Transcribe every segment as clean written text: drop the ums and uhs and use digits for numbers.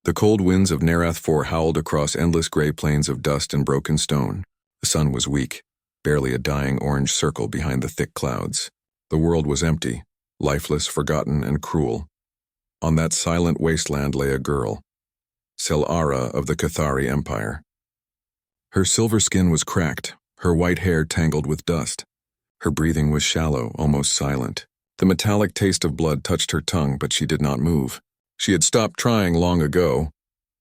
The cold winds of Nerath 4 howled across endless gray plains of dust and broken stone. The sun was weak, barely a dying orange circle behind the thick clouds. The world was empty, lifeless, forgotten, and cruel. On that silent wasteland lay a girl, Selara of the Cathari Empire. Her silver skin was cracked, her white hair tangled with dust. Her breathing was shallow, almost silent. The metallic taste of blood touched her tongue, but she did not move. She had stopped trying long ago.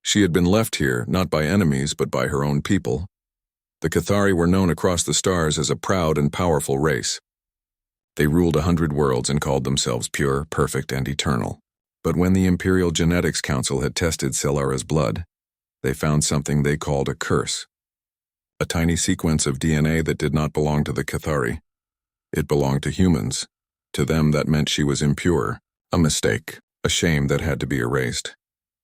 She had been left here, not by enemies, but by her own people. The Cathari were known across the stars as a proud and powerful race. They ruled 100 worlds and called themselves pure, perfect, and eternal. But when the Imperial Genetics Council had tested Selara's blood, they found something they called a curse. A tiny sequence of DNA that did not belong to the Cathari. It belonged to humans. To them, that meant she was impure, a mistake, a shame that had to be erased.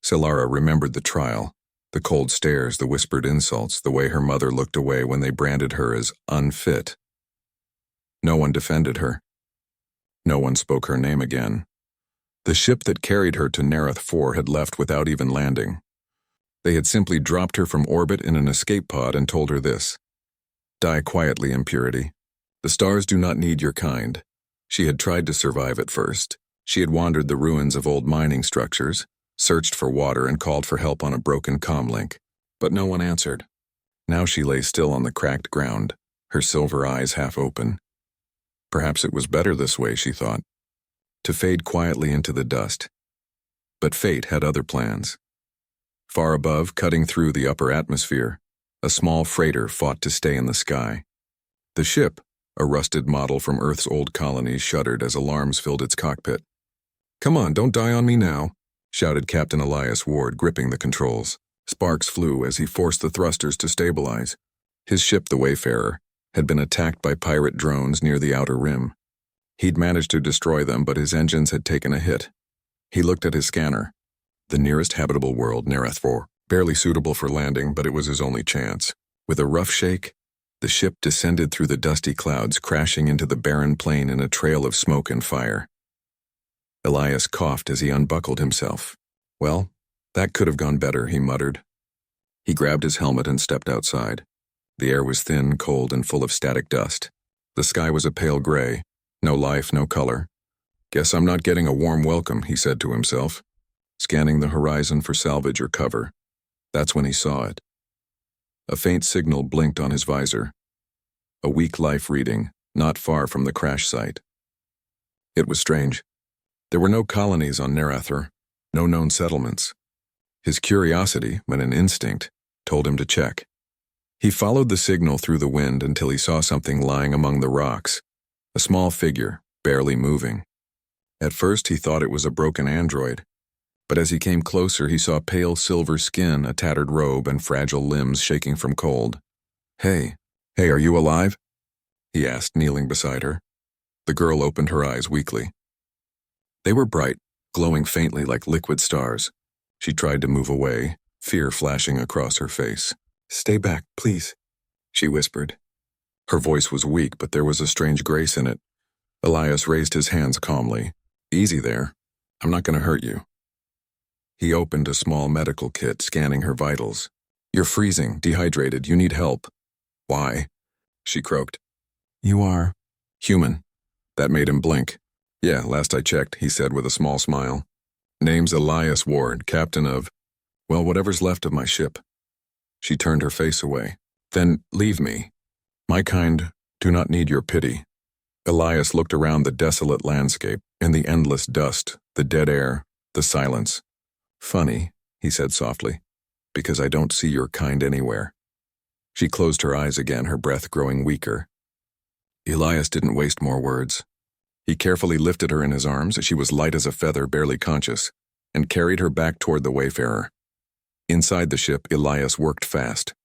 Selara remembered the trial, the cold stares, the whispered insults, the way her mother looked away when they branded her as unfit. No one defended her. No one spoke her name again. The ship that carried her to Nerath 4 had left without even landing. They had simply dropped her from orbit in an escape pod and told her this: "Die quietly, impurity. The stars do not need your kind." She had tried to survive at first. She had wandered the ruins of old mining structures, searched for water, and called for help on a broken comlink. But no one answered. Now she lay still on the cracked ground, her silver eyes half open. Perhaps it was better this way, she thought, to fade quietly into the dust. But fate had other plans. Far above, cutting through the upper atmosphere, a small freighter fought to stay in the sky. The ship, a rusted model from Earth's old colonies, shuddered as alarms filled its cockpit. "Come on, don't die on me now," shouted Captain Elias Ward, gripping the controls. Sparks flew as he forced the thrusters to stabilize. His ship, the Wayfarer, had been attacked by pirate drones near the outer rim. He'd managed to destroy them, but his engines had taken a hit. He looked at his scanner. The nearest habitable world, Nerath 4, barely suitable for landing, but it was his only chance. With a rough shake, the ship descended through the dusty clouds, crashing into the barren plain in a trail of smoke and fire. Elias coughed as he unbuckled himself. "Well, that could have gone better," he muttered. He grabbed his helmet and stepped outside. The air was thin, cold, and full of static dust. The sky was a pale gray. No life, no color. "Guess I'm not getting a warm welcome," he said to himself, scanning the horizon for salvage or cover. That's when he saw it. A faint signal blinked on his visor. A weak life reading, not far from the crash site. It was strange. There were no colonies on Nerath, no known settlements. His curiosity, but an instinct, told him to check. He followed the signal through the wind until he saw something lying among the rocks, a small figure, barely moving. At first he thought it was a broken android, but as he came closer he saw pale silver skin, a tattered robe, and fragile limbs shaking from cold. Hey, are you alive?" he asked, kneeling beside her. The girl opened her eyes weakly. They were bright, glowing faintly like liquid stars. She tried to move away, fear flashing across her face. "Stay back, please," she whispered. Her voice was weak, but there was a strange grace in it. Elias raised his hands calmly. "Easy there. I'm not going to hurt you." He opened a small medical kit, scanning her vitals. "You're freezing, dehydrated, you need help." "Why?" she croaked. "You are human." That made him blink. "Yeah, last I checked," he said with a small smile. "Name's Elias Ward, captain of, well, whatever's left of my ship." She turned her face away. "Then leave me. My kind do not need your pity." Elias looked around the desolate landscape, in the endless dust, the dead air, the silence. "Funny," he said softly, "because I don't see your kind anywhere." She closed her eyes again, her breath growing weaker. Elias didn't waste more words. He carefully lifted her in his arms. She was light as a feather, barely conscious, and carried her back toward the Wayfarer. Inside the ship, Elias worked fast.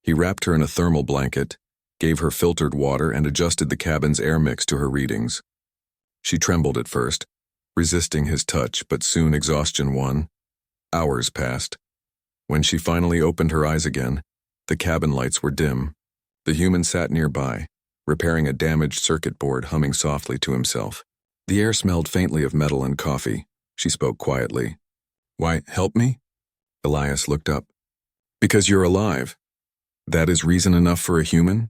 He wrapped her in a thermal blanket, gave her filtered water, and adjusted the cabin's air mix to her readings. She trembled at first, resisting his touch, but soon exhaustion won. Hours passed. When she finally opened her eyes again, the cabin lights were dim. The human sat nearby, repairing a damaged circuit board, humming softly to himself. The air smelled faintly of metal and coffee. She spoke quietly. "Why, help me?" Elias looked up. Because you're alive. That is reason enough for a human?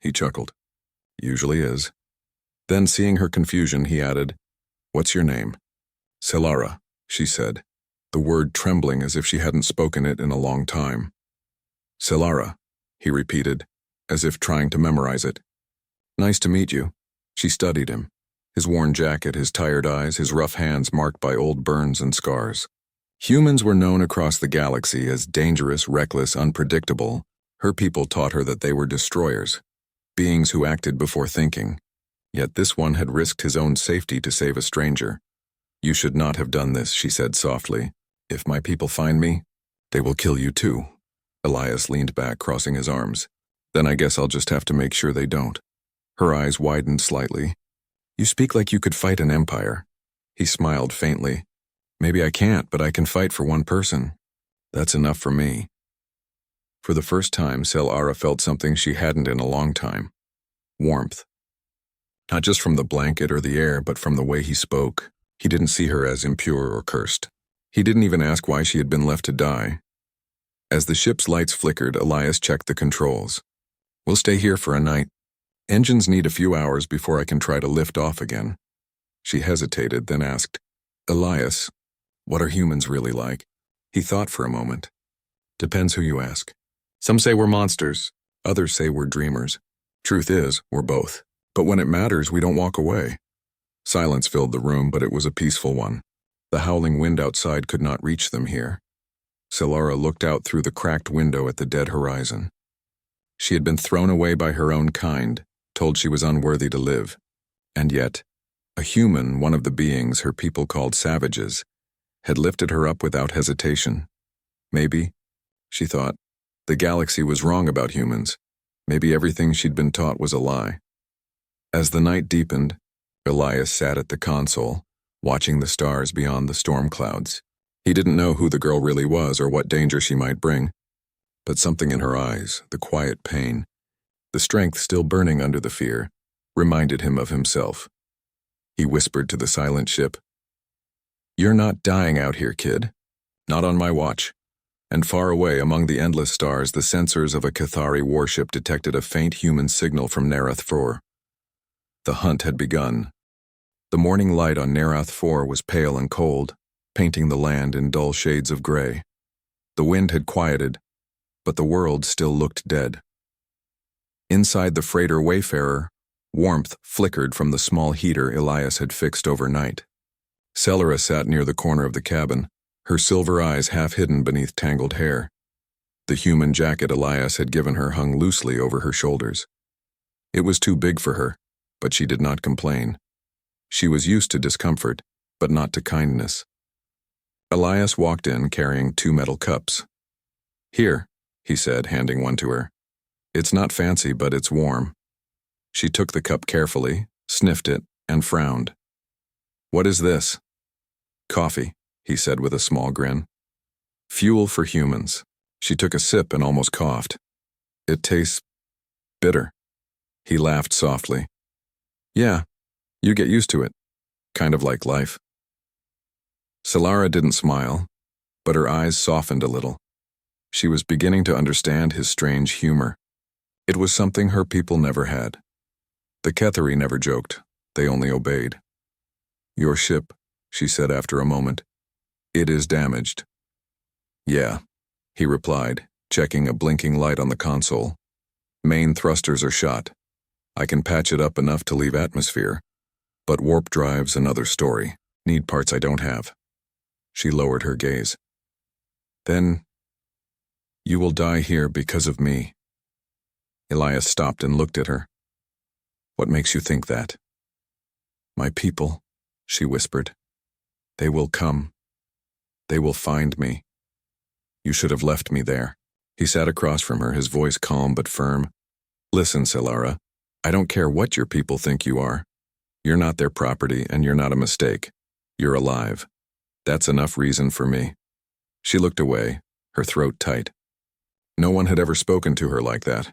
He chuckled. Usually is. Then, seeing her confusion, he added, What's your name? Selara, she said, the word trembling as if she hadn't spoken it in a long time. Selara, he repeated, as if trying to memorize it. Nice to meet you. She studied him, his worn jacket, his tired eyes, his rough hands marked by old burns and scars. Humans were known across the galaxy as dangerous, reckless, unpredictable. Her people taught her that they were destroyers, beings who acted before thinking. Yet this one had risked his own safety to save a stranger. You should not have done this, she said softly. If my people find me, they will kill you too. Elias leaned back, crossing his arms. Then I guess I'll just have to make sure they don't. Her eyes widened slightly. You speak like you could fight an empire. He smiled faintly. Maybe I can't, but I can fight for one person. That's enough for me. For the first time, Selara felt something she hadn't in a long time. Warmth. Not just from the blanket or the air, but from the way he spoke. He didn't see her as impure or cursed. He didn't even ask why she had been left to die. As the ship's lights flickered, Elias checked the controls. We'll stay here for a night. Engines need a few hours before I can try to lift off again. She hesitated, then asked, Elias, what are humans really like? He thought for a moment. Depends who you ask. Some say we're monsters. Others say we're dreamers. Truth is, we're both. But when it matters, we don't walk away. Silence filled the room, but it was a peaceful one. The howling wind outside could not reach them here. Selara looked out through the cracked window at the dead horizon. She had been thrown away by her own kind, told she was unworthy to live. And yet, a human, one of the beings her people called savages, had lifted her up without hesitation. Maybe, she thought, the galaxy was wrong about humans. Maybe everything she'd been taught was a lie. As the night deepened, Elias sat at the console, watching the stars beyond the storm clouds. He didn't know who the girl really was or what danger she might bring, but something in her eyes, the quiet pain, the strength still burning under the fear, reminded him of himself. He whispered to the silent ship, You're not dying out here, kid. Not on my watch. And far away among the endless stars, the sensors of a Cathari warship detected a faint human signal from Narath 4. The hunt had begun. The morning light on Narath 4 was pale and cold, painting the land in dull shades of gray. The wind had quieted, but the world still looked dead. Inside the freighter Wayfarer, warmth flickered from the small heater Elias had fixed overnight. Selara sat near the corner of the cabin, her silver eyes half hidden beneath tangled hair. The human jacket Elias had given her hung loosely over her shoulders. It was too big for her, but she did not complain. She was used to discomfort, but not to kindness. Elias walked in carrying 2 metal cups. Here, he said, handing one to her. It's not fancy, but it's warm. She took the cup carefully, sniffed it, and frowned. What is this? Coffee, he said with a small grin. Fuel for humans. She took a sip and almost coughed. It tastes bitter. He laughed softly. Yeah, you get used to it. Kind of like life. Selara didn't smile, but her eyes softened a little. She was beginning to understand his strange humor. It was something her people never had. The Cathari never joked. They only obeyed. Your ship, she said after a moment. It is damaged. Yeah, he replied, checking a blinking light on the console. Main thrusters are shot. I can patch it up enough to leave atmosphere, but warp drive's another story. Need parts I don't have. She lowered her gaze. Then, you will die here because of me. Elias stopped and looked at her. What makes you think that? My people, she whispered. They will come. They will find me. You should have left me there. He sat across from her, his voice calm but firm. Listen, Selara, I don't care what your people think you are. You're not their property and you're not a mistake. You're alive. That's enough reason for me. She looked away, her throat tight. No one had ever spoken to her like that,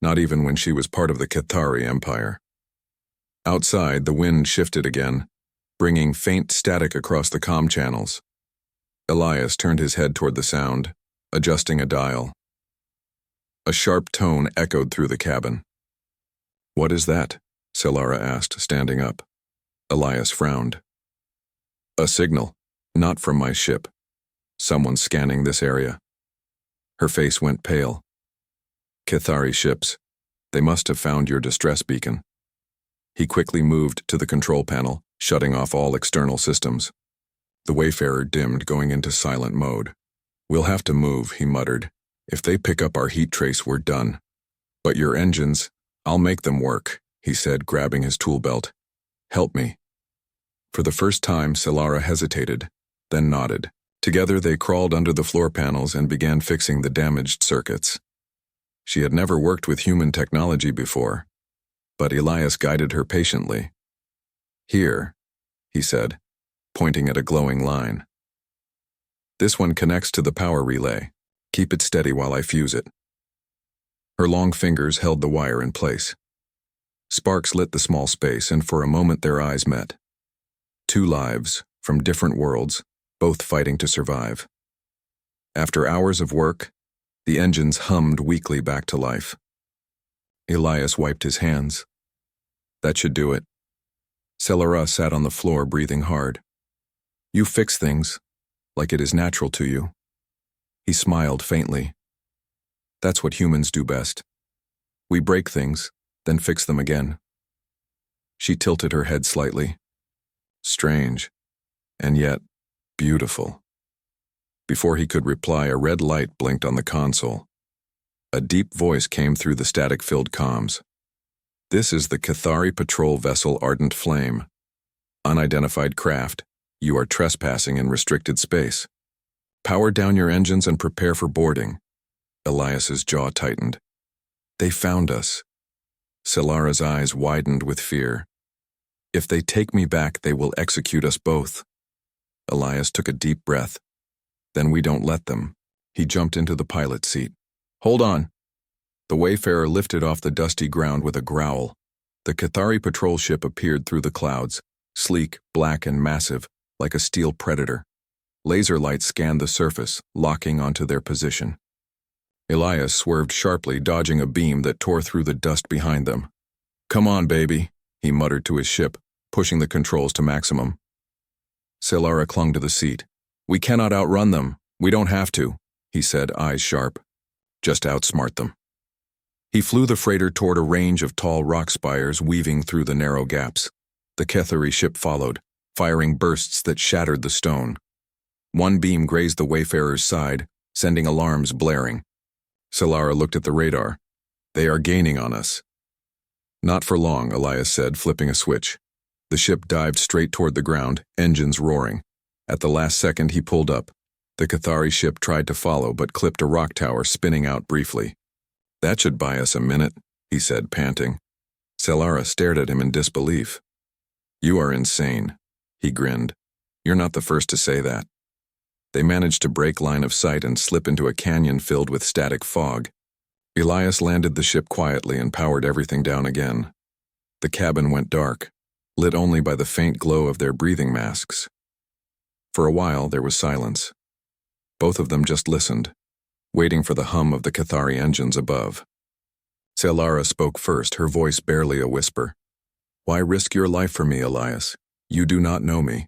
not even when she was part of the Cathari Empire. Outside, the wind shifted again, bringing faint static across the comm channels. Elias turned his head toward the sound, adjusting a dial. A sharp tone echoed through the cabin. "What is that?" Solara asked, standing up. Elias frowned. "A signal, not from my ship. Someone's scanning this area." Her face went pale. "Cathari ships. They must have found your distress beacon." He quickly moved to the control panel, shutting off all external systems. The Wayfarer dimmed, going into silent mode. "We'll have to move," he muttered. "If they pick up our heat trace, we're done. But your engines, I'll make them work," he said, grabbing his tool belt. "Help me." For the first time, Solara hesitated, then nodded. Together they crawled under the floor panels and began fixing the damaged circuits. She had never worked with human technology before, but Elias guided her patiently. "Here," he said, pointing at a glowing line. "This one connects to the power relay. Keep it steady while I fuse it." Her long fingers held the wire in place. Sparks lit the small space, and for a moment their eyes met. Two lives, from different worlds, both fighting to survive. After hours of work, the engines hummed weakly back to life. Elias wiped his hands. "That should do it." Solara sat on the floor, breathing hard. "You fix things, like it is natural to you." He smiled faintly. "That's what humans do best. We break things, then fix them again." She tilted her head slightly. Strange, and yet beautiful. Before he could reply, a red light blinked on the console. A deep voice came through the static-filled comms. "This is the Cathari patrol vessel Ardent Flame. Unidentified craft, you are trespassing in restricted space. Power down your engines and prepare for boarding." Elias's jaw tightened. "They found us." Solara's eyes widened with fear. "If they take me back, they will execute us both." Elias took a deep breath. "Then we don't let them." He jumped into the pilot seat. "Hold on." The Wayfarer lifted off the dusty ground with a growl. The Cathari patrol ship appeared through the clouds, sleek, black, and massive, like a steel predator. Laser lights scanned the surface, locking onto their position. Elias swerved sharply, dodging a beam that tore through the dust behind them. "Come on, baby," he muttered to his ship, pushing the controls to maximum. Solara clung to the seat. "We cannot outrun them. We don't have to," he said, eyes sharp. "Just outsmart them." He flew the freighter toward a range of tall rock spires weaving through the narrow gaps. The Cathari ship followed, firing bursts that shattered the stone. One beam grazed the Wayfarer's side, sending alarms blaring. Solara looked at the radar. "They are gaining on us." "Not for long," Elias said, flipping a switch. The ship dived straight toward the ground, engines roaring. At the last second, he pulled up. The Cathari ship tried to follow, but clipped a rock tower, spinning out briefly. "That should buy us a minute," he said, panting. Solara stared at him in disbelief. "You are insane," he grinned. "You're not the first to say that." They managed to break line of sight and slip into a canyon filled with static fog. Elias landed the ship quietly and powered everything down again. The cabin went dark, lit only by the faint glow of their breathing masks. For a while, there was silence. Both of them just listened, waiting for the hum of the Cathari engines above. Solara spoke first, her voice barely a whisper. "Why risk your life for me, Elias? You do not know me."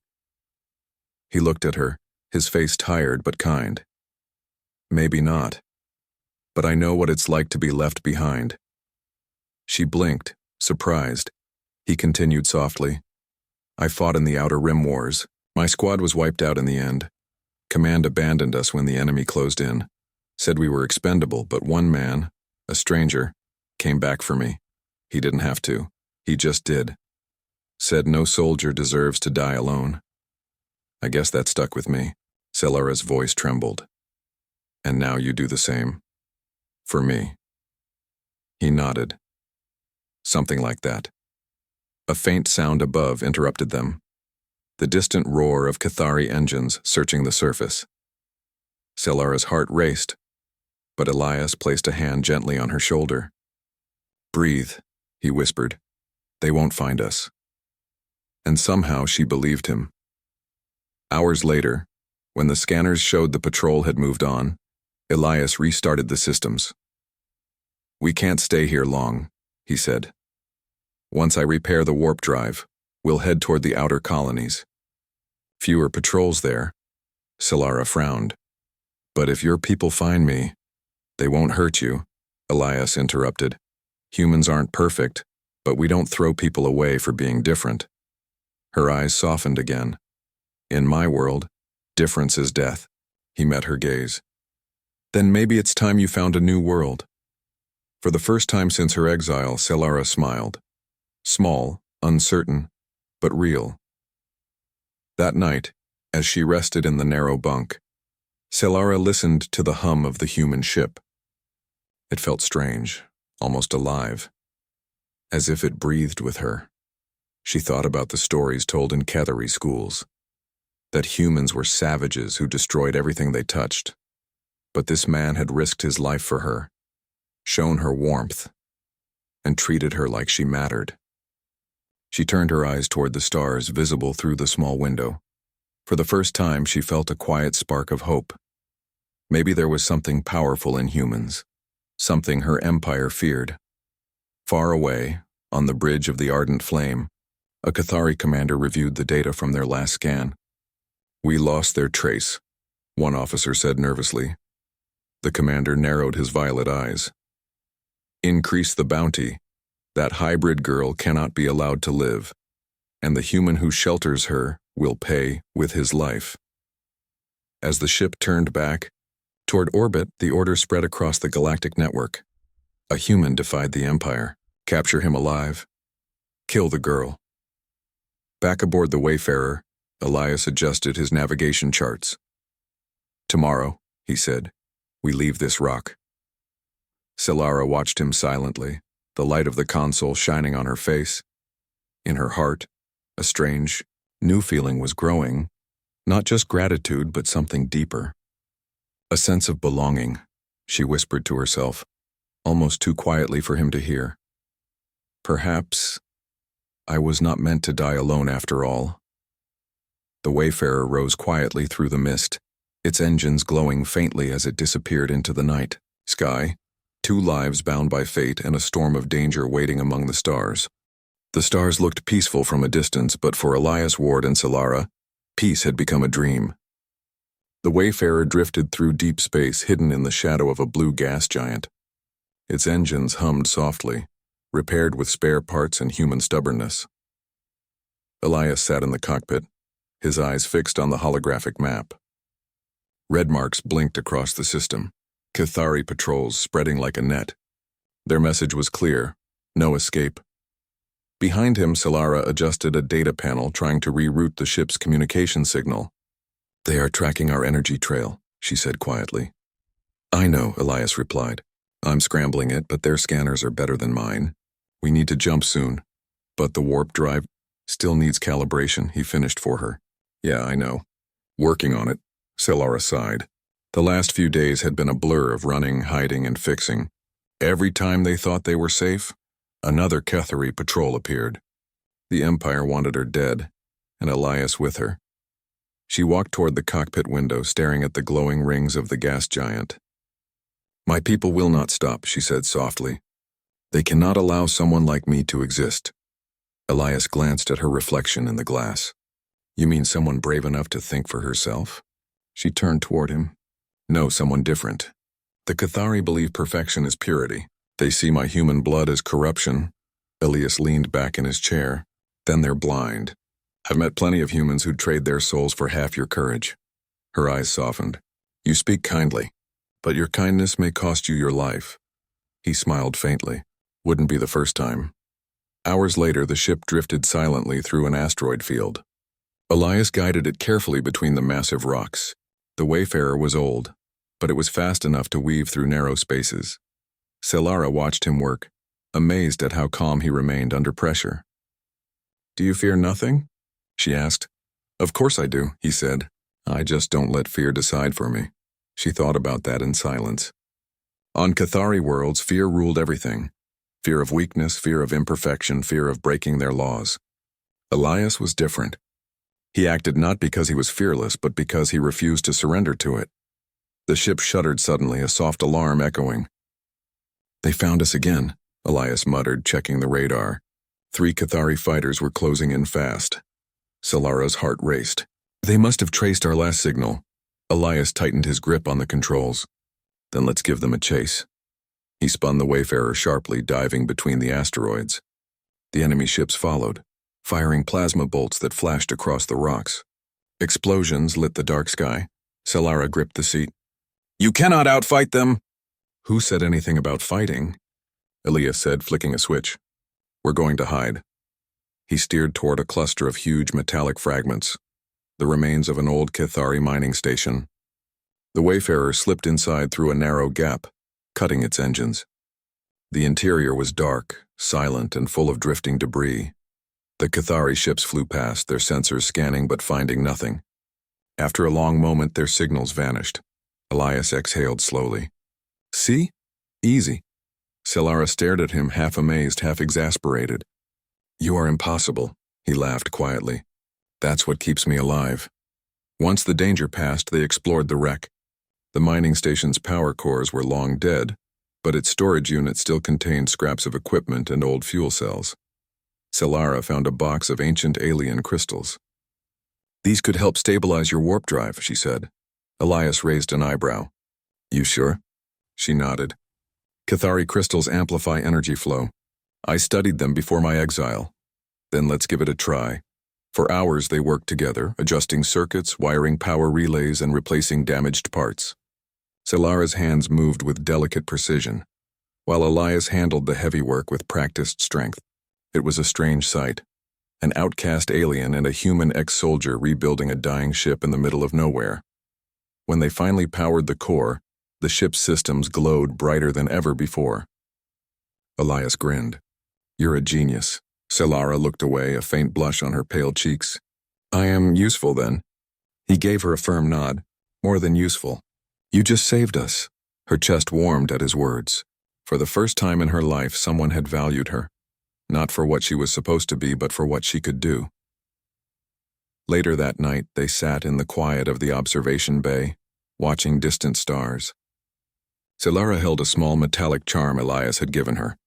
He looked at her, his face tired but kind. "Maybe not. But I know what it's like to be left behind." She blinked, surprised. He continued softly. "I fought in the Outer Rim Wars. My squad was wiped out in the end. Command abandoned us when the enemy closed in. Said we were expendable, but one man, a stranger, came back for me. He didn't have to. He just did. Said no soldier deserves to die alone. I guess that stuck with me." Solara's voice trembled. "And now you do the same. For me." He nodded. "Something like that." A faint sound above interrupted them. The distant roar of Cathari engines searching the surface. Solara's heart raced, but Elias placed a hand gently on her shoulder. "Breathe," he whispered. "They won't find us." And somehow she believed him. Hours later, When the scanners showed the patrol had moved on, Elias restarted the systems. "We can't stay here long," he said. "Once I repair the warp drive, we'll head toward the outer colonies. Fewer patrols there." Solara frowned. "But if your people find me, they won't hurt you," Elias interrupted. "Humans aren't perfect, but we don't throw people away for being different." Her eyes softened again. "In my world, difference is death." He met her gaze. "Then maybe it's time you found a new world." For the first time since her exile, Solara smiled. Small, uncertain, but real. That night, as she rested in the narrow bunk, Solara listened to the hum of the human ship. It felt strange, almost alive, as if it breathed with her. She thought about the stories told in Cathari schools, that humans were savages who destroyed everything they touched. But this man had risked his life for her, shown her warmth, and treated her like she mattered. She turned her eyes toward the stars visible through the small window. For the first time, she felt a quiet spark of hope. Maybe there was something powerful in humans, something her empire feared. Far away, on the bridge of the Ardent Flame, a Cathari commander reviewed the data from their last scan. "We lost their trace," one officer said nervously. The commander narrowed his violet eyes. "Increase the bounty. That hybrid girl cannot be allowed to live, and the human who shelters her will pay with his life." As the ship turned back toward orbit, the order spread across the galactic network. A human defied the Empire. Capture him alive. Kill the girl. Back aboard the Wayfarer, Elias adjusted his navigation charts. "Tomorrow," he said, "we leave this rock." Solara watched him silently, the light of the console shining on her face. In her heart, a strange, new feeling was growing, not just gratitude, but something deeper. A sense of belonging, she whispered to herself, almost too quietly for him to hear. Perhaps I was not meant to die alone after all. The Wayfarer rose quietly through the mist, its engines glowing faintly as it disappeared into the night sky, 2 lives bound by fate and a storm of danger waiting among the stars. The stars looked peaceful from a distance, but for Elias Ward and Solara, peace had become a dream. The Wayfarer drifted through deep space, hidden in the shadow of a blue gas giant. Its engines hummed softly, repaired with spare parts and human stubbornness. Elias sat in the cockpit, his eyes fixed on the holographic map. Red marks blinked across the system, Cathari patrols spreading like a net. Their message was clear: no escape. Behind him, Solara adjusted a data panel, trying to reroute the ship's communication signal. "They are tracking our energy trail," she said quietly. "I know," Elias replied. "I'm scrambling it, but their scanners are better than mine. We need to jump soon. But the warp drive still needs calibration," he finished for her. "Yeah, I know. Working on it," Solara sighed. The last few days had been a blur of running, hiding, and fixing. Every time they thought they were safe, another Cathari patrol appeared. The Empire wanted her dead, and Elias with her. She walked toward the cockpit window, staring at the glowing rings of the gas giant. "My people will not stop," she said softly. "They cannot allow someone like me to exist." Elias glanced at her reflection in the glass. "You mean someone brave enough to think for herself?" She turned toward him. "No, someone different. The Cathari believe perfection is purity. They see my human blood as corruption." Elias leaned back in his chair. "Then they're blind. I've met plenty of humans who'd trade their souls for half your courage." Her eyes softened. "You speak kindly, but your kindness may cost you your life." He smiled faintly. "Wouldn't be the first time." Hours later, the ship drifted silently through an asteroid field. Elias guided it carefully between the massive rocks. The Wayfarer was old, but it was fast enough to weave through narrow spaces. Solara watched him work, amazed at how calm he remained under pressure. "Do you fear nothing?" she asked. "Of course I do," he said. "I just don't let fear decide for me." She thought about that in silence. On Cathari worlds, fear ruled everything. Fear of weakness, fear of imperfection, fear of breaking their laws. Elias was different. He acted not because he was fearless, but because he refused to surrender to it. The ship shuddered suddenly, a soft alarm echoing. "They found us again," Elias muttered, checking the radar. 3 Cathari fighters were closing in fast. Solara's heart raced. "They must have traced our last signal." Elias tightened his grip on the controls. "Then let's give them a chase." He spun the Wayfarer sharply, diving between the asteroids. The enemy ships followed, firing plasma bolts that flashed across the rocks. Explosions lit the dark sky. Solara gripped the seat. "You cannot outfight them!" "Who said anything about fighting?" Elias said, flicking a switch. "We're going to hide." He steered toward a cluster of huge metallic fragments, the remains of an old Cathari mining station. The Wayfarer slipped inside through a narrow gap, cutting its engines. The interior was dark, silent, and full of drifting debris. The Cathari ships flew past, their sensors scanning but finding nothing. After a long moment, their signals vanished. Elias exhaled slowly. "See? Easy." Solara stared at him, half amazed, half exasperated. "You are impossible," he laughed quietly. "That's what keeps me alive." Once the danger passed, they explored the wreck. The mining station's power cores were long dead, but its storage unit still contained scraps of equipment and old fuel cells. Solara found a box of ancient alien crystals. "These could help stabilize your warp drive," she said. Elias raised an eyebrow. "You sure?" She nodded. "Cathari crystals amplify energy flow. I studied them before my exile. Then let's give it a try." For hours they worked together, adjusting circuits, wiring power relays, and replacing damaged parts. Solara's hands moved with delicate precision, while Elias handled the heavy work with practiced strength. It was a strange sight. An outcast alien and a human ex-soldier rebuilding a dying ship in the middle of nowhere. When they finally powered the core, the ship's systems glowed brighter than ever before. Elias grinned. "You're a genius." Solara looked away, a faint blush on her pale cheeks. "I am useful, then?" He gave her a firm nod. "More than useful. You just saved us." Her chest warmed at his words. For the first time in her life, someone had valued her. Not for what she was supposed to be, but for what she could do. Later that night, they sat in the quiet of the observation bay, watching distant stars. Solara held a small metallic charm Elias had given her,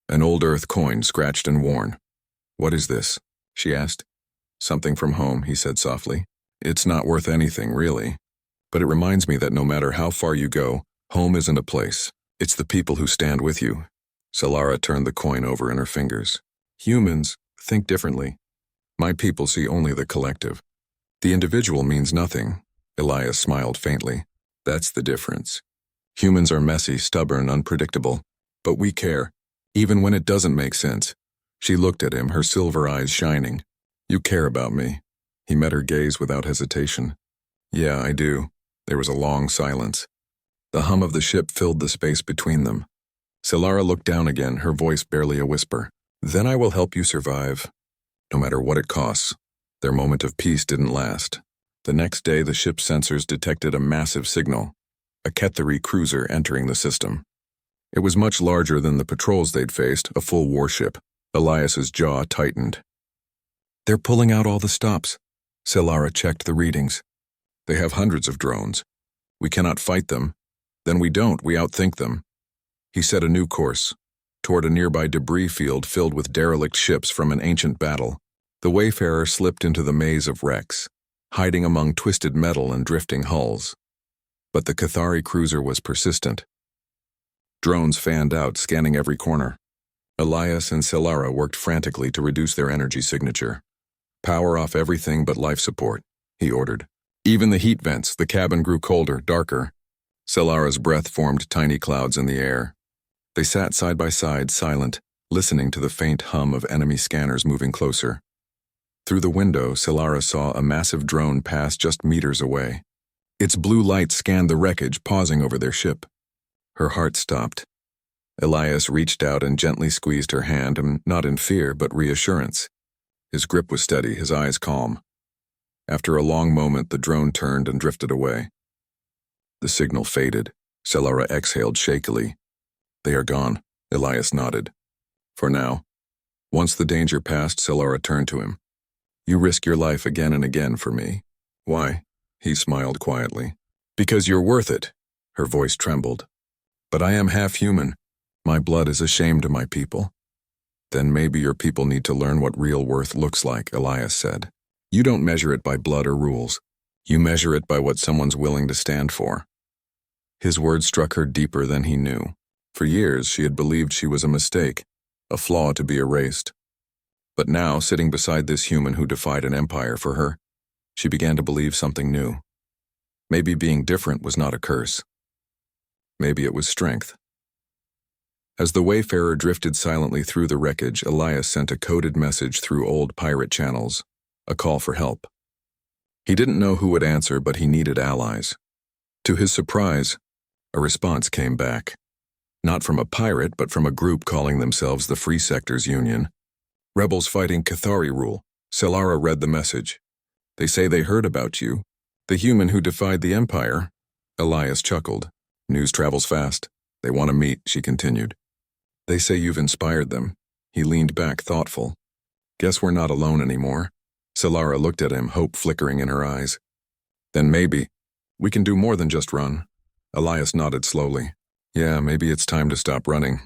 an old Earth coin scratched and worn. "What is this?" she asked. "Something from home," he said softly. "It's not worth anything, really. But it reminds me that no matter how far you go, home isn't a place. It's the people who stand with you." Solara turned the coin over in her fingers. "Humans think differently. My people see only the collective. The individual means nothing." Elias smiled faintly. "That's the difference. Humans are messy, stubborn, unpredictable. But we care, even when it doesn't make sense." She looked at him, her silver eyes shining. "You care about me." He met her gaze without hesitation. "Yeah, I do." There was a long silence. The hum of the ship filled the space between them. Solara looked down again, her voice barely a whisper. "Then I will help you survive, no matter what it costs." Their moment of peace didn't last. The next day, the ship's sensors detected a massive signal, a Cathari cruiser entering the system. It was much larger than the patrols they'd faced, a full warship. Elias's jaw tightened. "They're pulling out all the stops." Solara checked the readings. "They have hundreds of drones. We cannot fight them. Then we don't, we outthink them." He set a new course, toward a nearby debris field filled with derelict ships from an ancient battle. The Wayfarer slipped into the maze of wrecks, hiding among twisted metal and drifting hulls. But the Cathari cruiser was persistent. Drones fanned out, scanning every corner. Elias and Solara worked frantically to reduce their energy signature. "Power off everything but life support," he ordered. Even the heat vents, the cabin grew colder, darker. Solara's breath formed tiny clouds in the air. They sat side by side, silent, listening to the faint hum of enemy scanners moving closer. Through the window, Solara saw a massive drone pass just meters away. Its blue light scanned the wreckage, pausing over their ship. Her heart stopped. Elias reached out and gently squeezed her hand, not in fear, but reassurance. His grip was steady, his eyes calm. After a long moment, the drone turned and drifted away. The signal faded. Solara exhaled shakily. "They are gone," Elias nodded. "For now." Once the danger passed, Solara turned to him. You risk your life again and again for me. Why? He smiled quietly. Because you're worth it. Her voice trembled. But I am half human. My blood is a shame to my people. Then maybe your people need to learn what real worth looks like, Elias said. You don't measure it by blood or rules. You measure it by what someone's willing to stand for. His words struck her deeper than he knew. For years, she had believed she was a mistake, a flaw to be erased. But now, sitting beside this human who defied an empire for her, she began to believe something new. Maybe being different was not a curse. Maybe it was strength. As the wayfarer drifted silently through the wreckage, Elias sent a coded message through old pirate channels, a call for help. He didn't know who would answer, but he needed allies. To his surprise, a response came back. Not from a pirate, but from a group calling themselves the Free Sectors Union. Rebels fighting Cathari rule. Solara read the message. They say they heard about you. The human who defied the empire. Elias chuckled. News travels fast. They want to meet, she continued. They say you've inspired them. He leaned back, thoughtful. Guess we're not alone anymore. Solara looked at him, hope flickering in her eyes. Then maybe we can do more than just run. Elias nodded slowly. Yeah, maybe it's time to stop running.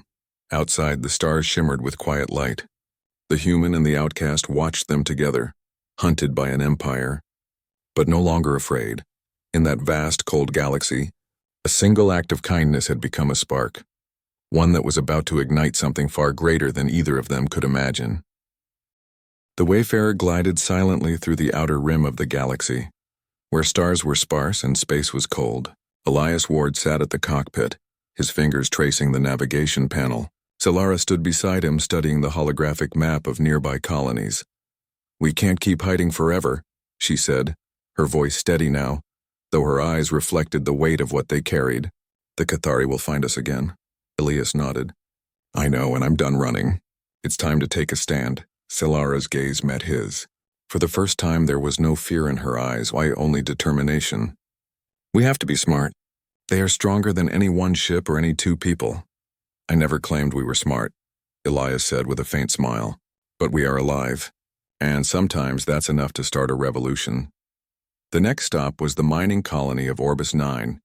Outside, the stars shimmered with quiet light. The human and the outcast watched them together, hunted by an empire, but no longer afraid. In that vast, cold galaxy, a single act of kindness had become a spark, one that was about to ignite something far greater than either of them could imagine. The wayfarer glided silently through the outer rim of the galaxy. Where stars were sparse and space was cold, Elias Ward sat at the cockpit, his fingers tracing the navigation panel. Solara stood beside him, studying the holographic map of nearby colonies. We can't keep hiding forever, she said, her voice steady now, though her eyes reflected the weight of what they carried. The Cathari will find us again. Elias nodded. I know, and I'm done running. It's time to take a stand. Solara's gaze met his. For the first time, there was no fear in her eyes, why only determination. We have to be smart. They are stronger than any one ship or any two people. I never claimed we were smart, Elias said with a faint smile. But we are alive, and sometimes that's enough to start a revolution. The next stop was the mining colony of Orbis 9,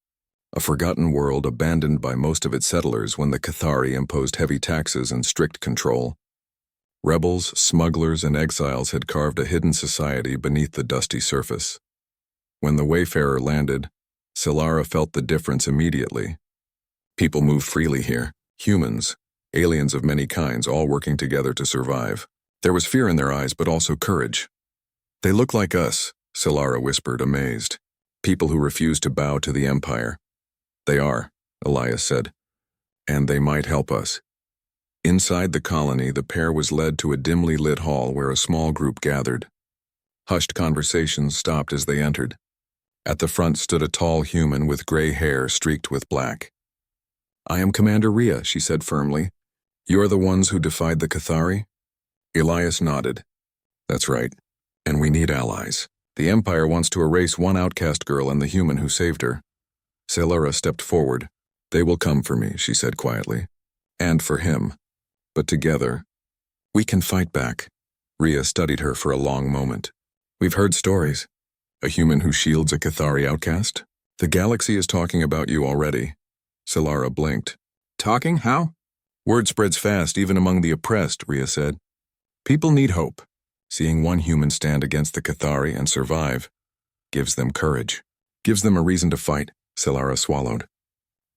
a forgotten world abandoned by most of its settlers when the Cathari imposed heavy taxes and strict control. Rebels, smugglers, and exiles had carved a hidden society beneath the dusty surface. When the wayfarer landed, Solara felt the difference immediately. People moved freely here. Humans, aliens of many kinds, all working together to survive. There was fear in their eyes, but also courage. They look like us, Solara whispered, amazed. People who refuse to bow to the empire. They are, Elias said. And they might help us. Inside the colony, the pair was led to a dimly lit hall where a small group gathered. Hushed conversations stopped as they entered. At the front stood a tall human with gray hair streaked with black. I am Commander Rhea, she said firmly. You are the ones who defied the Cathari? Elias nodded. That's right. And we need allies. The Empire wants to erase one outcast girl and the human who saved her. Solara stepped forward. They will come for me, she said quietly. And for him. But together, we can fight back. Rhea studied her for a long moment. We've heard stories. A human who shields a Cathari outcast? The galaxy is talking about you already. Solara blinked. Talking? How? Word spreads fast, even among the oppressed, Rhea said. People need hope. Seeing one human stand against the Cathari and survive gives them courage. Gives them a reason to fight, Solara swallowed.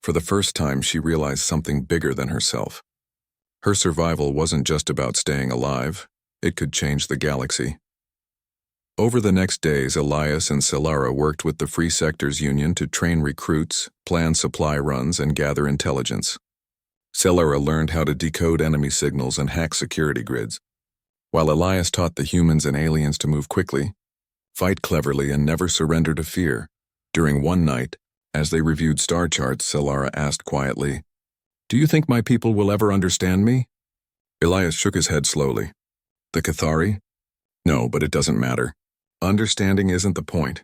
For the first time, she realized something bigger than herself. Her survival wasn't just about staying alive. It could change the galaxy. Over the next days, Elias and Solara worked with the Free Sectors Union to train recruits, plan supply runs, and gather intelligence. Solara learned how to decode enemy signals and hack security grids, while Elias taught the humans and aliens to move quickly, fight cleverly, and never surrender to fear. During one night, as they reviewed star charts, Solara asked quietly, Do you think my people will ever understand me? Elias shook his head slowly. The Cathari? No, but it doesn't matter. Understanding isn't the point.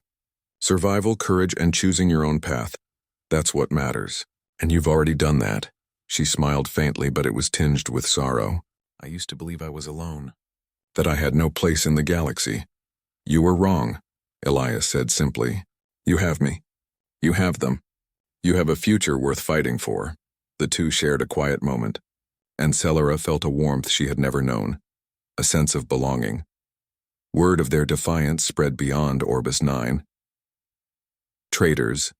Survival, courage, and choosing your own path. That's what matters. And you've already done that. She smiled faintly, but it was tinged with sorrow. I used to believe I was alone. That I had no place in the galaxy. You were wrong, Elias said simply. You have me. You have them. You have a future worth fighting for. The two shared a quiet moment, and Celara felt a warmth she had never known, a sense of belonging. Word of their defiance spread beyond Orbis 9. Traders,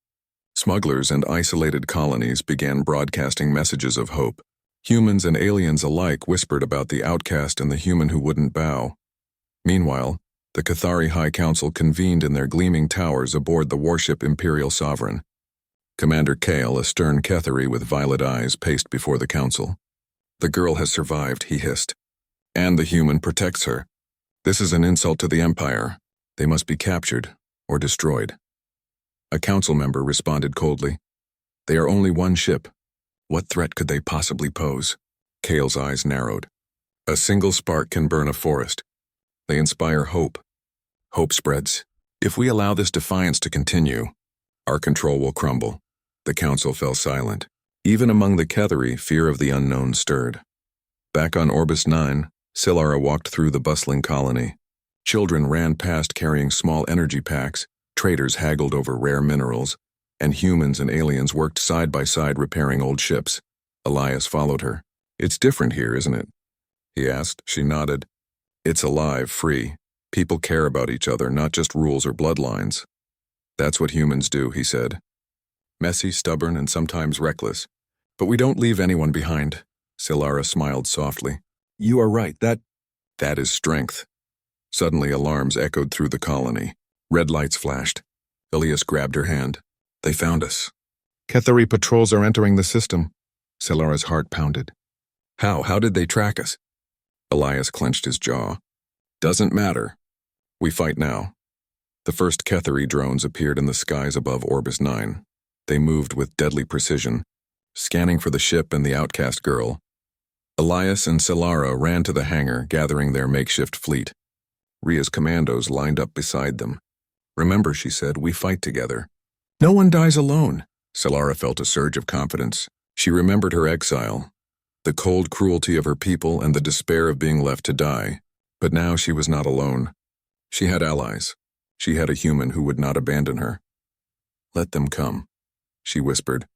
smugglers, and isolated colonies began broadcasting messages of hope. Humans and aliens alike whispered about the outcast and the human who wouldn't bow. Meanwhile, the Cathari High Council convened in their gleaming towers aboard the warship Imperial Sovereign. Commander Kale, a stern Cathari with violet eyes, paced before the council. The girl has survived, he hissed. And the human protects her. This is an insult to the Empire. They must be captured or destroyed. A council member responded coldly. They are only one ship. What threat could they possibly pose? Kale's eyes narrowed. A single spark can burn a forest. They inspire hope. Hope spreads. If we allow this defiance to continue, our control will crumble. The council fell silent. Even among the Cathari, fear of the unknown stirred. Back on Orbis 9, Celara walked through the bustling colony. Children ran past carrying small energy packs, traders haggled over rare minerals, and humans and aliens worked side by side repairing old ships. Elias followed her. It's different here, isn't it? He asked. She nodded. It's alive, free. People care about each other, not just rules or bloodlines. That's what humans do, he said. Messy, stubborn, and sometimes reckless. But we don't leave anyone behind. Celara smiled softly. You are right, that is strength. Suddenly alarms echoed through the colony. Red lights flashed. Elias grabbed her hand. They found us. Cathari patrols are entering the system. Celara's heart pounded. How did they track us? Elias clenched his jaw. Doesn't matter. We fight now. The first Cathari drones appeared in the skies above Orbis 9. They moved with deadly precision, scanning for the ship and the outcast girl. Elias and Celara ran to the hangar, gathering their makeshift fleet. Ria's commandos lined up beside them. Remember, she said, we fight together. No one dies alone. Celara felt a surge of confidence. She remembered her exile, the cold cruelty of her people and the despair of being left to die. But now she was not alone. She had allies. She had a human who would not abandon her. Let them come, she whispered.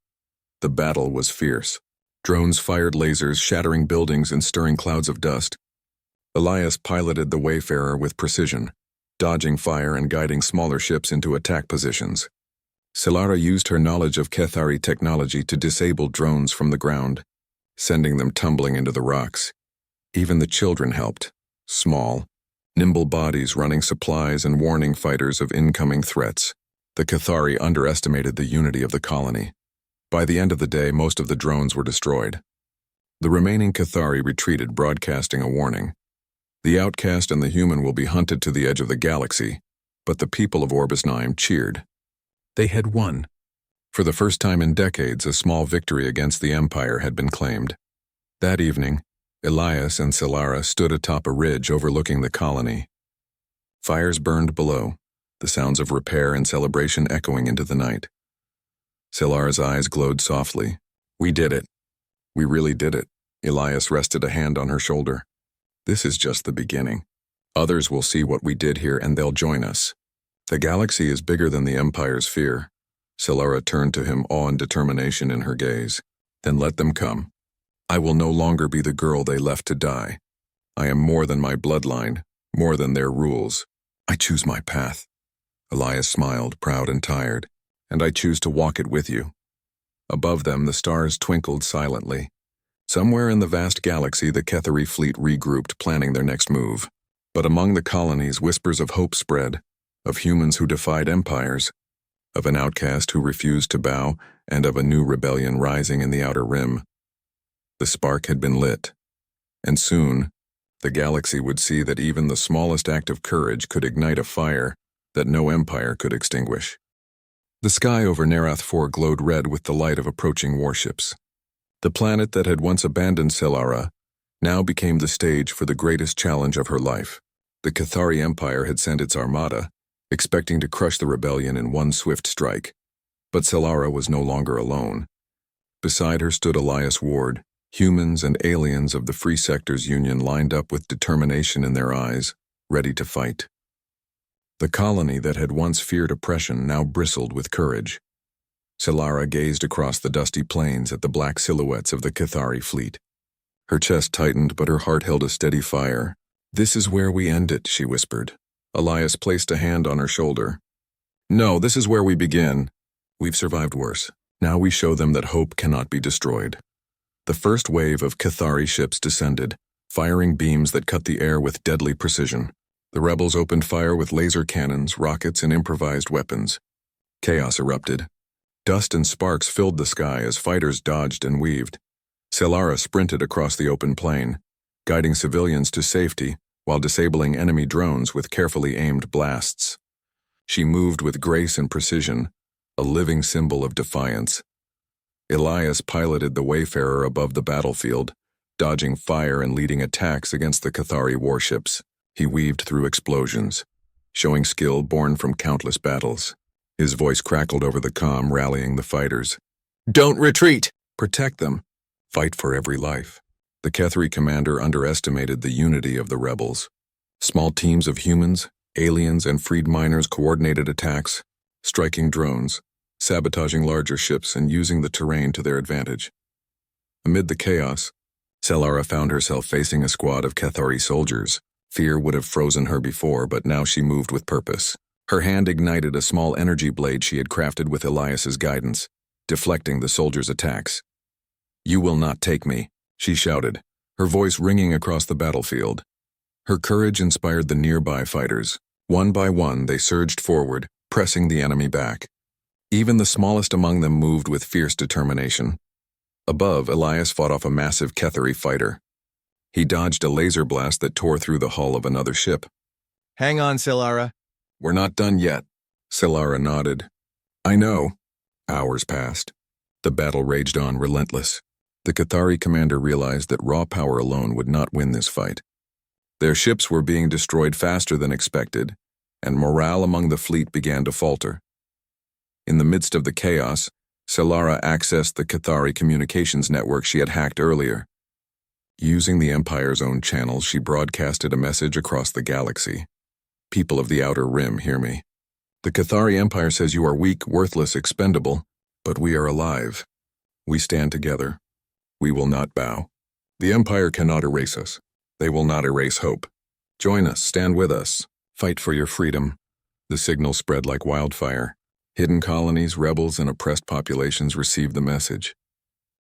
The battle was fierce. Drones fired lasers, shattering buildings and stirring clouds of dust. Elias piloted the Wayfarer with precision, dodging fire and guiding smaller ships into attack positions. Celara used her knowledge of Cathari technology to disable drones from the ground, sending them tumbling into the rocks. Even the children helped, small, nimble bodies running supplies and warning fighters of incoming threats. The Cathari underestimated the unity of the colony. By the end of the day, most of the drones were destroyed. The remaining Cathari retreated, broadcasting a warning. The outcast and the human will be hunted to the edge of the galaxy, but the people of Orbis 9 cheered. They had won. For the first time in decades, a small victory against the Empire had been claimed. That evening, Elias and Celara stood atop a ridge overlooking the colony. Fires burned below, the sounds of repair and celebration echoing into the night. Celara's eyes glowed softly. We did it. We really did it. Elias rested a hand on her shoulder. This is just the beginning. Others will see what we did here and they'll join us. The galaxy is bigger than the Empire's fear. Celara turned to him, awe and determination in her gaze. Then let them come. I will no longer be the girl they left to die. I am more than my bloodline, more than their rules. I choose my path. Elias smiled, proud and tired, and I choose to walk it with you. Above them, the stars twinkled silently. Somewhere in the vast galaxy, the Cathari fleet regrouped, planning their next move. But among the colonies, whispers of hope spread, of humans who defied empires, of an outcast who refused to bow, and of a new rebellion rising in the outer rim. The spark had been lit, and soon, the galaxy would see that even the smallest act of courage could ignite a fire that no empire could extinguish. The sky over Nerath 4 glowed red with the light of approaching warships. The planet that had once abandoned Celara now became the stage for the greatest challenge of her life. The Cathari Empire had sent its armada, expecting to crush the rebellion in one swift strike. But Celara was no longer alone. Beside her stood Elias Ward. Humans and aliens of the Free Sectors Union lined up with determination in their eyes, ready to fight. The colony that had once feared oppression now bristled with courage. Solara gazed across the dusty plains at the black silhouettes of the Cathari fleet. Her chest tightened, but her heart held a steady fire. "This is where we end it," she whispered. Elias placed a hand on her shoulder. "No, this is where we begin. We've survived worse. Now we show them that hope cannot be destroyed." The first wave of Cathari ships descended, firing beams that cut the air with deadly precision. The rebels opened fire with laser cannons, rockets, and improvised weapons. Chaos erupted. Dust and sparks filled the sky as fighters dodged and weaved. Solara sprinted across the open plain, guiding civilians to safety while disabling enemy drones with carefully aimed blasts. She moved with grace and precision, a living symbol of defiance. Elias piloted the Wayfarer above the battlefield, dodging fire and leading attacks against the Cathari warships. He weaved through explosions, showing skill born from countless battles. His voice crackled over the comm, rallying the fighters. "Don't retreat! Protect them! Fight for every life." The Cathari commander underestimated the unity of the rebels. Small teams of humans, aliens, and freed miners coordinated attacks, striking drones, sabotaging larger ships, and using the terrain to their advantage. Amid the chaos, Solara found herself facing a squad of Cathari soldiers. Fear would have frozen her before, but now she moved with purpose. Her hand ignited a small energy blade she had crafted with Elias's guidance, deflecting the soldiers' attacks. "You will not take me," she shouted, her voice ringing across the battlefield. Her courage inspired the nearby fighters. One by one, they surged forward, pressing the enemy back. Even the smallest among them moved with fierce determination. Above, Elias fought off a massive Cathari fighter. He dodged a laser blast that tore through the hull of another ship. "Hang on, Solara." "We're not done yet." Solara nodded. "I know." Hours passed. The battle raged on relentless. The Cathari commander realized that raw power alone would not win this fight. Their ships were being destroyed faster than expected, and morale among the fleet began to falter. In the midst of the chaos, Solara accessed the Cathari communications network she had hacked earlier. Using the Empire's own channels, she broadcasted a message across the galaxy. "People of the Outer Rim, hear me. The Cathari Empire says you are weak, worthless, expendable, but we are alive. We stand together. We will not bow. The Empire cannot erase us. They will not erase hope. Join us, stand with us, fight for your freedom." The signal spread like wildfire. Hidden colonies, rebels, and oppressed populations received the message.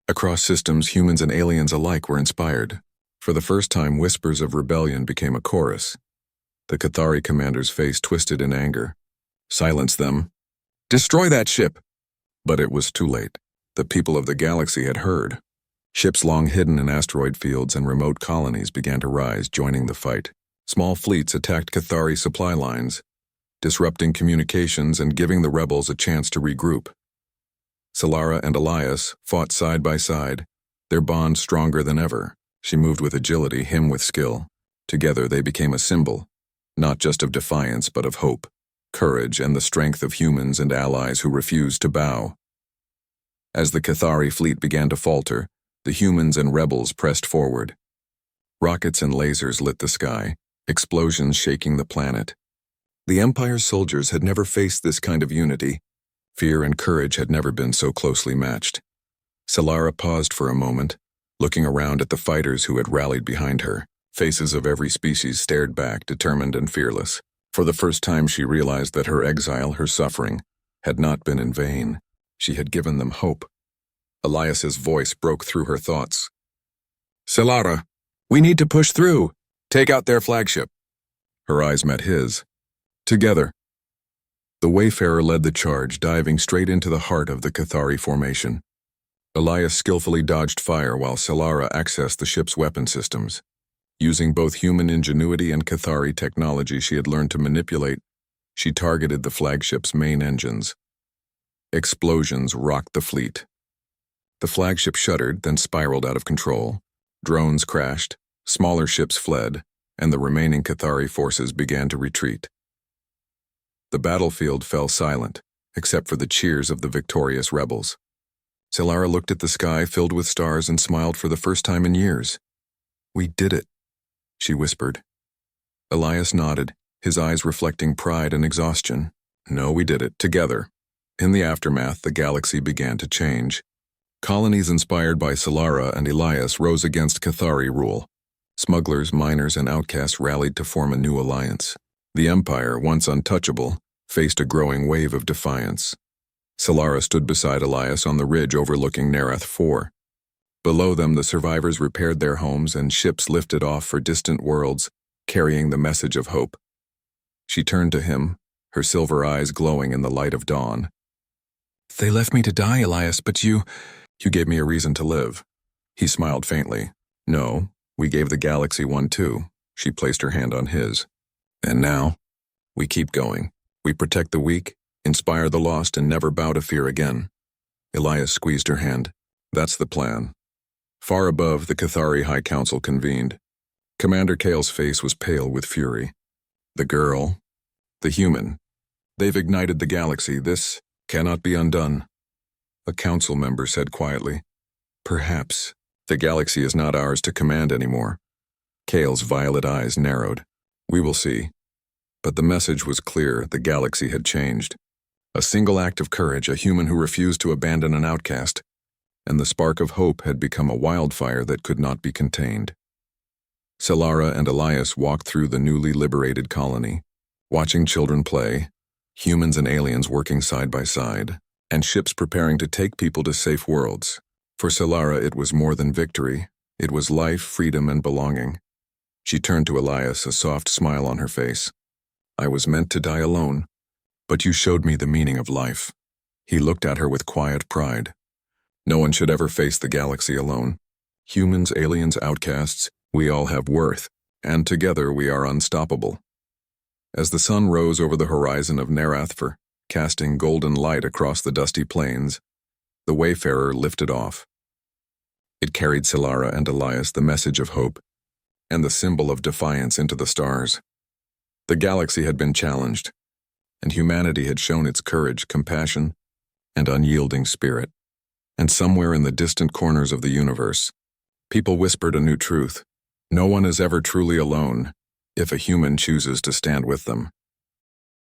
Across systems, humans and aliens alike were inspired. For the first time, whispers of rebellion became a chorus. The Cathari commander's face twisted in anger. "Silence them. Destroy that ship!" But it was too late. The people of the galaxy had heard. Ships long hidden in asteroid fields and remote colonies began to rise, joining the fight. Small fleets attacked Cathari supply lines, disrupting communications and giving the rebels a chance to regroup. Solara and Elias fought side by side, their bond stronger than ever. She moved with agility, him with skill. Together they became a symbol, not just of defiance but of hope, courage, and the strength of humans and allies who refused to bow. As the Cathari fleet began to falter, the humans and rebels pressed forward. Rockets and lasers lit the sky, explosions shaking the planet. The Empire's soldiers had never faced this kind of unity. Fear and courage had never been so closely matched. Solara paused for a moment, looking around at the fighters who had rallied behind her. Faces of every species stared back, determined and fearless. For the first time she realized that her exile, her suffering, had not been in vain. She had given them hope. Elias's voice broke through her thoughts. "Solara, we need to push through. Take out their flagship." Her eyes met his. "Together." The Wayfarer led the charge, diving straight into the heart of the Cathari formation. Elias skillfully dodged fire while Solara accessed the ship's weapon systems. Using both human ingenuity and Cathari technology she had learned to manipulate, she targeted the flagship's main engines. Explosions rocked the fleet. The flagship shuddered, then spiraled out of control. Drones crashed, smaller ships fled, and the remaining Cathari forces began to retreat. The battlefield fell silent, except for the cheers of the victorious rebels. Solara looked at the sky filled with stars and smiled for the first time in years. "We did it," she whispered. Elias nodded, his eyes reflecting pride and exhaustion. No, we did it, together. In the aftermath, the galaxy began to change. Colonies inspired by Solara and Elias rose against Cathari rule. Smugglers, miners, and outcasts rallied to form a new alliance. The Empire, once untouchable, faced a growing wave of defiance. Solara stood beside Elias on the ridge overlooking Nerath 4. Below them, the survivors repaired their homes and ships lifted off for distant worlds, carrying the message of hope. She turned to him, her silver eyes glowing in the light of dawn. "They left me to die, Elias, but you gave me a reason to live." He smiled faintly. "No, we gave the galaxy one too." She placed her hand on his. "And now, we keep going. We protect the weak, inspire the lost, and never bow to fear again." Elias squeezed her hand. "That's the plan." Far above, the Cathari High Council convened. Commander Kale's face was pale with fury. "The girl, the human, they've ignited the galaxy. This cannot be undone." A council member said quietly, "Perhaps the galaxy is not ours to command anymore." Kale's violet eyes narrowed. "We will see." But the message was clear. The galaxy had changed. A single act of courage, a human who refused to abandon an outcast, and the spark of hope had become a wildfire that could not be contained. Solara and Elias walked through the newly liberated colony, watching children play, humans and aliens working side by side, and ships preparing to take people to safe worlds. For Solara, it was more than victory. It was life, freedom, and belonging. She turned to Elias, a soft smile on her face. "I was meant to die alone, but you showed me the meaning of life." He looked at her with quiet pride. "No one should ever face the galaxy alone. Humans, aliens, outcasts, we all have worth, and together we are unstoppable." As the sun rose over the horizon of Nerathfor, casting golden light across the dusty plains, the wayfarer lifted off. It carried Solara and Elias the message of hope, and the symbol of defiance into the stars. The galaxy had been challenged, and humanity had shown its courage, compassion, and unyielding spirit. And somewhere in the distant corners of the universe, people whispered a new truth. No one is ever truly alone if a human chooses to stand with them.